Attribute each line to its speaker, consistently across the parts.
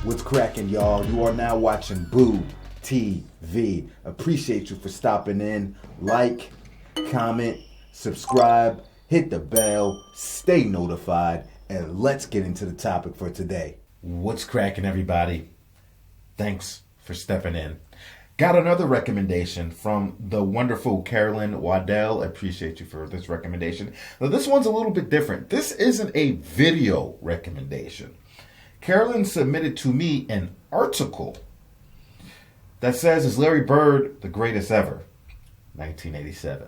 Speaker 1: What's cracking, y'all? You are now watching Boo TV. Appreciate you for stopping in. Like, comment, subscribe, hit the bell, stay notified, and let's get into the topic for today.
Speaker 2: What's cracking, everybody? Thanks for stepping in. Got another recommendation from the wonderful Carolyn Waddell. I appreciate you for this recommendation. Now, this one's a little bit different. This isn't a video recommendation. Carolyn submitted to me an article that says, "Is Larry Bird the greatest ever?" 1987.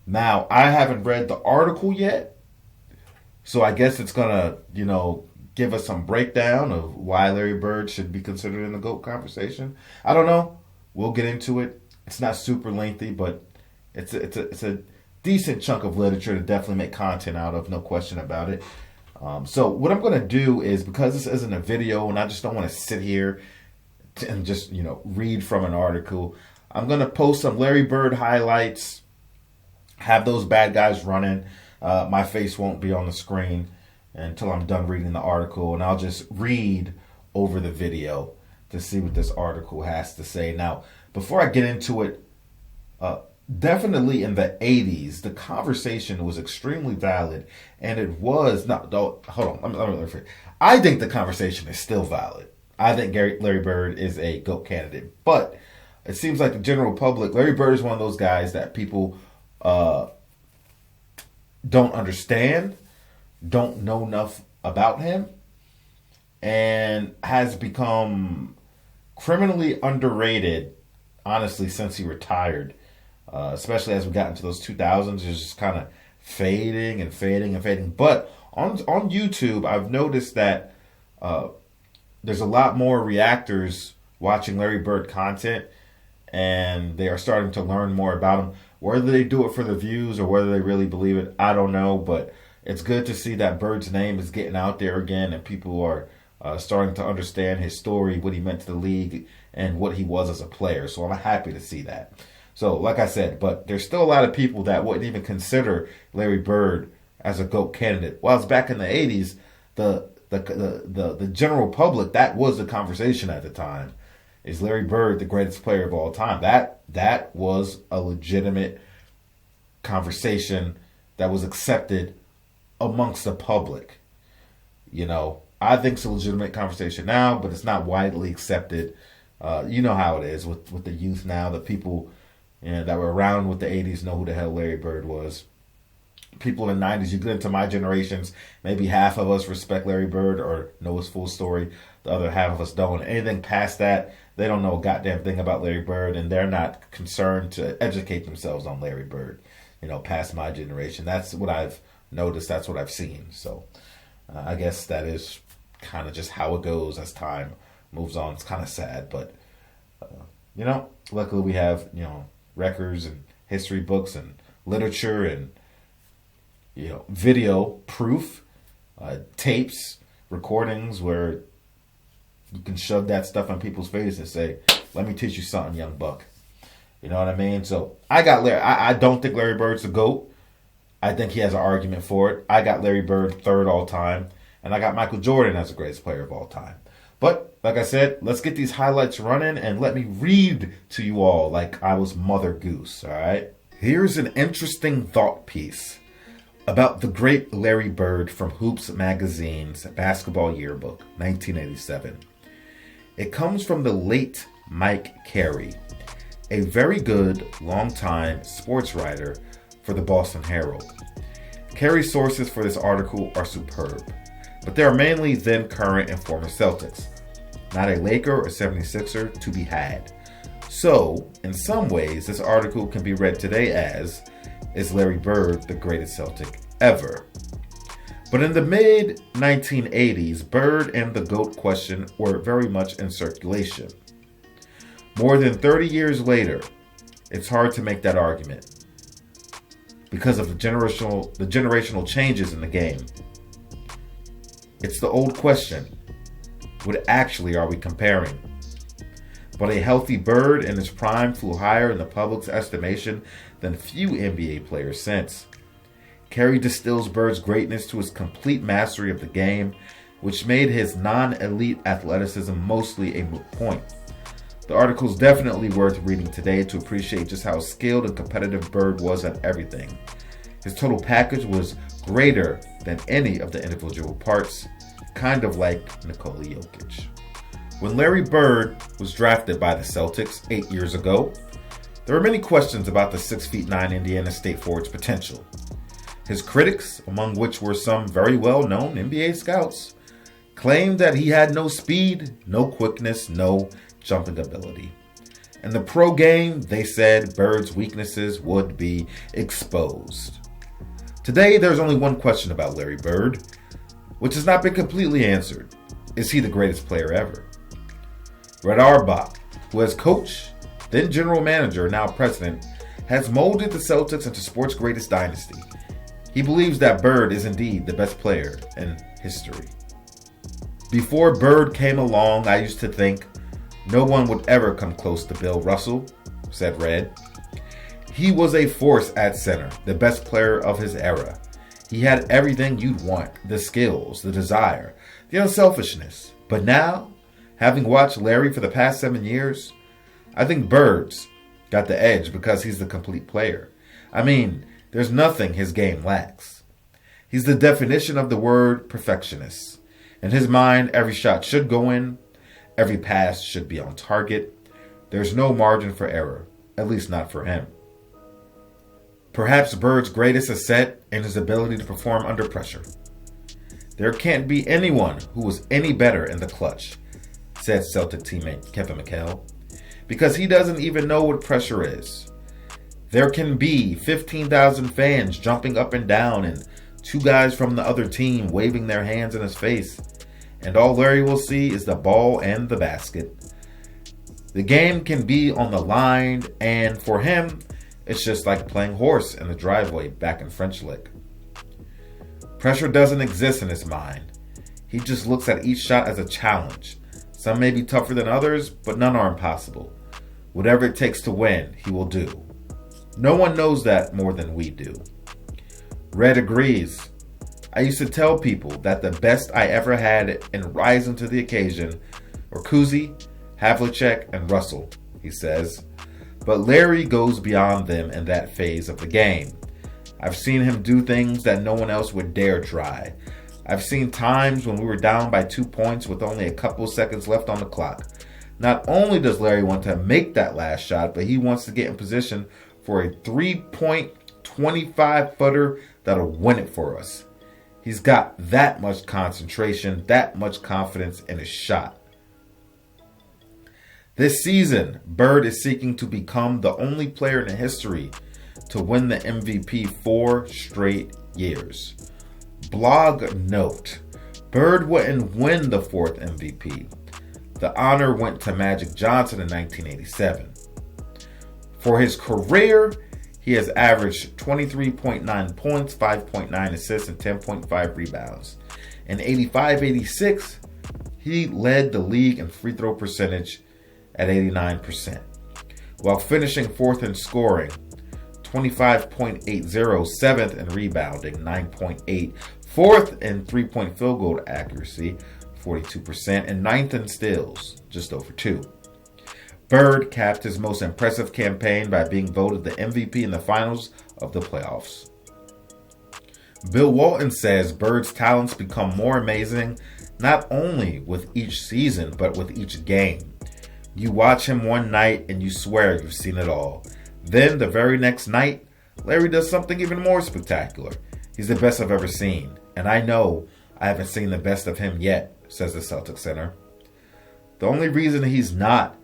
Speaker 2: Now, I haven't read the article yet, so I guess it's gonna, give us some breakdown of why Larry Bird should be considered in the GOAT conversation. I don't know. We'll get into it. It's not super lengthy, but it's a decent chunk of literature to definitely make content out of, no question about it. So what I'm going to do is, because this isn't a video and I just don't want to sit here and just, read from an article, I'm going to post some Larry Bird highlights, have those bad guys running. My face won't be on the screen until I'm done reading the article, and I'll just read over the video to see what this article has to say. Now, before I get into it, definitely in the 80s, the conversation was extremely valid, and it was not. Hold on, let me rephrase. I think the conversation is still valid. I think Larry Bird is a GOAT candidate, but it seems like the general public, Larry Bird is one of those guys that people don't understand, don't know enough about him, and has become criminally underrated, honestly, since he retired. Especially as we got into those 2000s, it's just kind of fading and fading and fading. But on YouTube, I've noticed that there's a lot more reactors watching Larry Bird content, and they are starting to learn more about him. Whether they do it for the views or whether they really believe it, I don't know. But it's good to see that Bird's name is getting out there again, and people are starting to understand his story, what he meant to the league, and what he was as a player. So I'm happy to see that. So, like I said, but there's still a lot of people that wouldn't even consider Larry Bird as a GOAT candidate. While back in the 80s, the general public, that was the conversation at the time. Is Larry Bird the greatest player of all time? That was a legitimate conversation that was accepted amongst the public. I think it's a legitimate conversation now, but it's not widely accepted. You know how it is with the youth now. The people that were around with the 80s know who the hell Larry Bird was. People in the 90s, you get into my generations, maybe half of us respect Larry Bird or know his full story. The other half of us don't. Anything past that, they don't know a goddamn thing about Larry Bird, and they're not concerned to educate themselves on Larry Bird, past my generation. That's what I've noticed. That's what I've seen. So I guess that is kind of just how it goes as time moves on. It's kind of sad, but, luckily we have, records and history books and literature and video proof, tapes, recordings where you can shove that stuff on people's face and say, "Let me teach you something, young buck." You know what I mean? So I got Larry. I don't think Larry Bird's the GOAT. I think he has an argument for it. I got Larry Bird third all time, and I got Michael Jordan as the greatest player of all time. But, like I said, let's get these highlights running and let me read to you all like I was Mother Goose, all right? Here's an interesting thought piece about the great Larry Bird from Hoops Magazine's Basketball Yearbook, 1987. It comes from the late Mike Carey, a very good, long-time sportswriter for the Boston Herald. Carey's sources for this article are superb, but they are mainly then current and former Celtics. Not a Laker or 76er to be had. So, in some ways, this article can be read today as, "Is Larry Bird the greatest Celtic ever?" But in the mid-1980s, Bird and the GOAT question were very much in circulation. More than 30 years later, it's hard to make that argument because of the generational changes in the game. It's the old question. What actually are we comparing? But a healthy Bird in his prime flew higher in the public's estimation than few NBA players since. Carey distills Bird's greatness to his complete mastery of the game which made his non-elite athleticism mostly a moot point. The article's definitely worth reading today to appreciate just how skilled and competitive Bird was at everything. His total package was greater than any of the individual parts, kind of like Nikola Jokic. When Larry Bird was drafted by the Celtics 8 years ago, there were many questions about the 6'9" Indiana State forward's potential. His critics, among which were some very well-known NBA scouts, claimed that he had no speed, no quickness, no jumping ability. In the pro game, they said Bird's weaknesses would be exposed. Today, there's only one question about Larry Bird, which has not been completely answered. Is he the greatest player ever? Red Auerbach, who as coach, then general manager, now president, has molded the Celtics into sports' greatest dynasty. He believes that Bird is indeed the best player in history. Before Bird came along, I used to think no one would ever come close to Bill Russell, said Red. He was a force at center, the best player of his era. He had everything you'd want, the skills, the desire, the unselfishness. But now, having watched Larry for the past 7 years, I think Bird's got the edge because he's the complete player. I mean, there's nothing his game lacks. He's the definition of the word perfectionist. In his mind, every shot should go in. Every pass should be on target. There's no margin for error, at least not for him. Perhaps Bird's greatest asset in his ability to perform under pressure. There can't be anyone who was any better in the clutch, said Celtic teammate Kevin McHale, because he doesn't even know what pressure is. There can be 15,000 fans jumping up and down and 2 guys from the other team waving their hands in his face, and all Larry will see is the ball and the basket. The game can be on the line, and for him, it's just like playing horse in the driveway back in French Lick. Pressure doesn't exist in his mind. He just looks at each shot as a challenge. Some may be tougher than others, but none are impossible. Whatever it takes to win, he will do. No one knows that more than we do. Red agrees. I used to tell people that the best I ever had in rising to the occasion were Kuzi, Havlicek, and Russell, he says. But Larry goes beyond them in that phase of the game. I've seen him do things that no one else would dare try. I've seen times when we were down by 2 points with only a couple seconds left on the clock. Not only does Larry want to make that last shot, but he wants to get in position for a 3-point, 25-footer that'll win it for us. He's got that much concentration, that much confidence in his shot. This season, Bird is seeking to become the only player in history to win the MVP 4 straight years. Blog note, Bird wouldn't win the 4th MVP. The honor went to Magic Johnson in 1987. For his career, he has averaged 23.9 points, 5.9 assists, and 10.5 rebounds. In 85-86, he led the league in free throw percentage at 89%, while finishing 4th in scoring, 25.80, 7th in rebounding, 9.8, 4th in three-point field goal accuracy, 42%, and 9th in steals, just over 2. Bird capped his most impressive campaign by being voted the MVP in the finals of the playoffs. Bill Walton says Bird's talents become more amazing not only with each season, but with each game. You watch him one night and you swear you've seen it all. Then the very next night, Larry does something even more spectacular. He's the best I've ever seen. And I know I haven't seen the best of him yet, says the Celtics center. The only reason he's not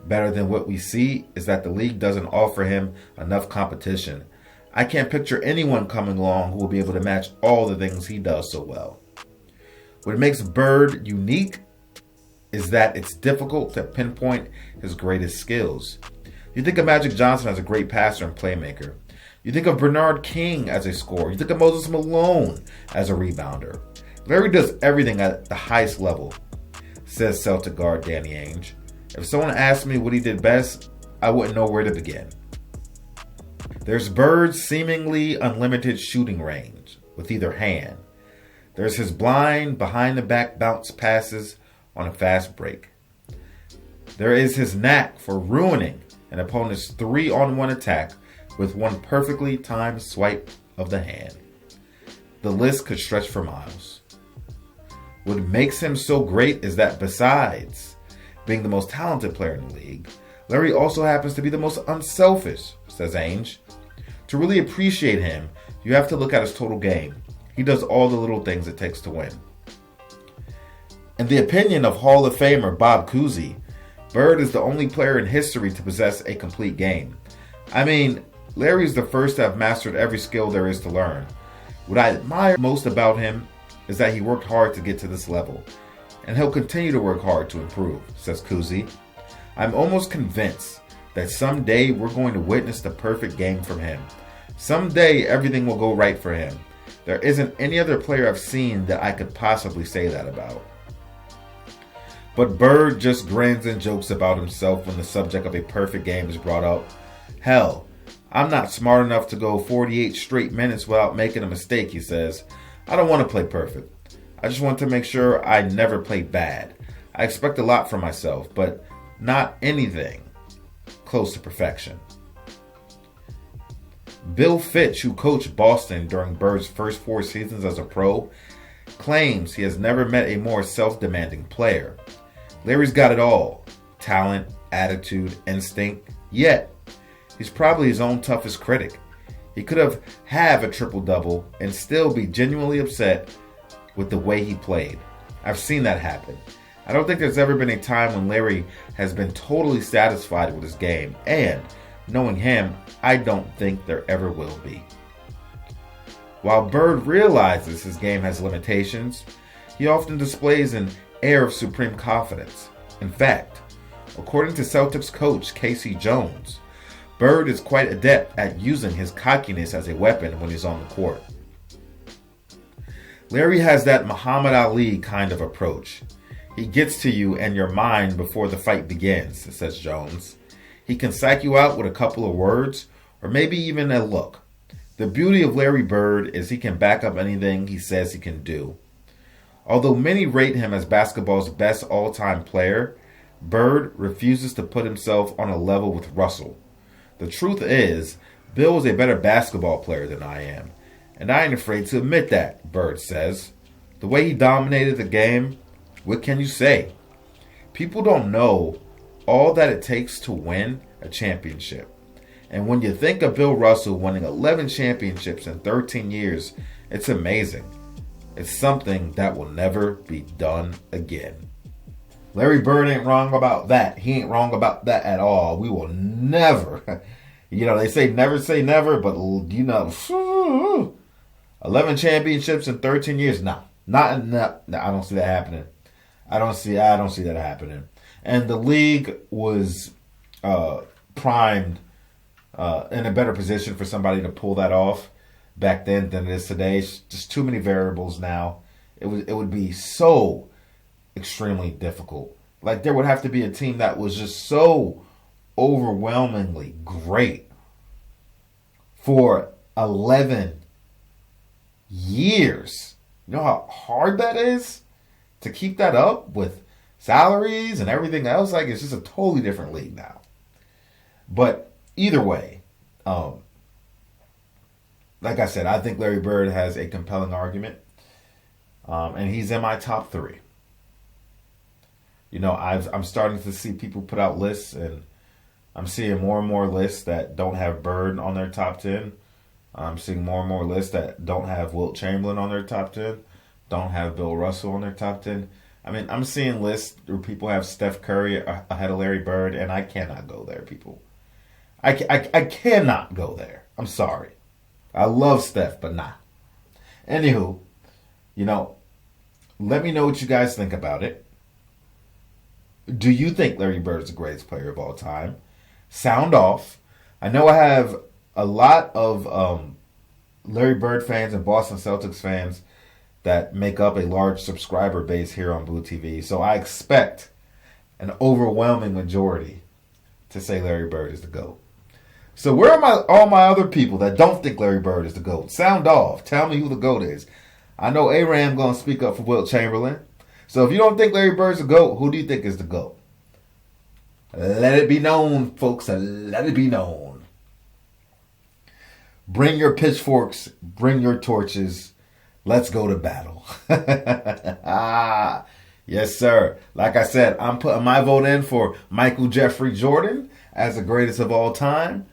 Speaker 2: better than what we see is that the league doesn't offer him enough competition. I can't picture anyone coming along who will be able to match all the things he does so well. What makes Bird unique is that it's difficult to pinpoint his greatest skills. You think of Magic Johnson as a great passer and playmaker. You think of Bernard King as a scorer. You think of Moses Malone as a rebounder. Larry does everything at the highest level, says Celtic guard Danny Ainge. If someone asked me what he did best, I wouldn't know where to begin. There's Bird's seemingly unlimited shooting range with either hand. There's his blind, behind-the-back bounce passes on a fast break. There is his knack for ruining an opponent's 3-on-1 attack with one perfectly timed swipe of the hand. The list could stretch for miles. What makes him so great is that besides being the most talented player in the league, Larry also happens to be the most unselfish, says Ainge. To really appreciate him, you have to look at his total game. He does all the little things it takes to win. In the opinion of Hall of Famer Bobkuska, Bird is the only player in history to possess a complete game. I mean, Larry's the first to have mastered every skill there is to learn. What I admire most about him is that he worked hard to get to this level, and he'll continue to work hard to improve, says Kuzi. I'm almost convinced that someday we're going to witness the perfect game from him. Someday everything will go right for him. There isn't any other player I've seen that I could possibly say that about. But Bird just grins and jokes about himself when the subject of a perfect game is brought up. Hell, I'm not smart enough to go 48 straight minutes without making a mistake, he says. I don't want to play perfect. I just want to make sure I never play bad. I expect a lot from myself, but not anything close to perfection. Bill Fitch, who coached Boston during Bird's first 4 seasons as a pro, claims he has never met a more self-demanding player. Larry's got it all: talent, attitude, instinct, yet he's probably his own toughest critic. He could have a triple-double and still be genuinely upset with the way he played. I've seen that happen. I don't think there's ever been a time when Larry has been totally satisfied with his game, and knowing him, I don't think there ever will be. While Bird realizes his game has limitations, he often displays an air of supreme confidence. In fact, according to Celtics coach Casey Jones, Bird is quite adept at using his cockiness as a weapon when he's on the court. Larry has that Muhammad Ali kind of approach. He gets to you and your mind before the fight begins, says Jones. He can psych you out with a couple of words, or maybe even a look. The beauty of Larry Bird is he can back up anything he says he can do. Although many rate him as basketball's best all-time player, Bird refuses to put himself on a level with Russell. The truth is, Bill is a better basketball player than I am, and I ain't afraid to admit that, Bird says. The way he dominated the game, what can you say? People don't know all that it takes to win a championship. And when you think of Bill Russell winning 11 championships in 13 years, it's amazing. It's something that will never be done again. Larry Bird ain't wrong about that. He ain't wrong about that at all. We will never, they say never, but 11 championships in 13 years, no, I don't see that happening. I don't see that happening. And the league was primed in a better position for somebody to pull that off back then than it is today. It's just too many variables now. It would be so extremely difficult. Like, there would have to be a team that was just so overwhelmingly great for 11 years. You know how hard that is to keep that up with salaries and everything else? Like, it's just a totally different league now. But either way, like I said, I think Larry Bird has a compelling argument. And he's in my top 3. I'm starting to see people put out lists, and I'm seeing more and more lists that don't have Bird on their top 10. I'm seeing more and more lists that don't have Wilt Chamberlain on their top 10, don't have Bill Russell on their top 10. I mean, I'm seeing lists where people have Steph Curry ahead of Larry Bird, and I cannot go there, people. I cannot go there. I'm sorry. I love Steph, but not. Anywho, let me know what you guys think about it. Do you think Larry Bird is the greatest player of all time? Sound off. I know I have a lot of Larry Bird fans and Boston Celtics fans that make up a large subscriber base here on Blue TV. So I expect an overwhelming majority to say Larry Bird is the GOAT. So where are all my other people that don't think Larry Bird is the GOAT? Sound off. Tell me who the GOAT is. I know Aram going to speak up for Wilt Chamberlain. So if you don't think Larry Bird's the GOAT, who do you think is the GOAT? Let it be known, folks. Let it be known. Bring your pitchforks. Bring your torches. Let's go to battle. Yes, sir. Like I said, I'm putting my vote in for Michael Jeffrey Jordan as the greatest of all time.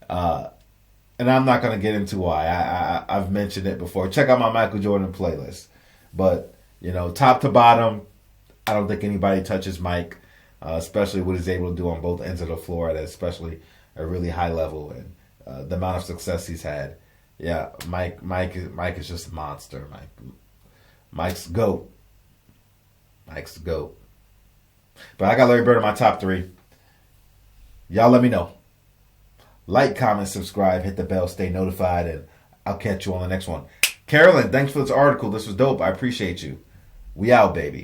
Speaker 2: And I'm not going to get into why. I've mentioned it before. Check out my Michael Jordan playlist. But, top to bottom, I don't think anybody touches Mike, especially what he's able to do on both ends of the floor at especially a really high level and the amount of success he's had. Yeah, Mike is just a monster. Mike's the GOAT. Mike's the GOAT. But I got Larry Bird in my top 3. Y'all let me know. Like, comment, subscribe, hit the bell, stay notified, and I'll catch you on the next one. Carolyn, thanks for this article. This was dope. I appreciate you. We out, baby.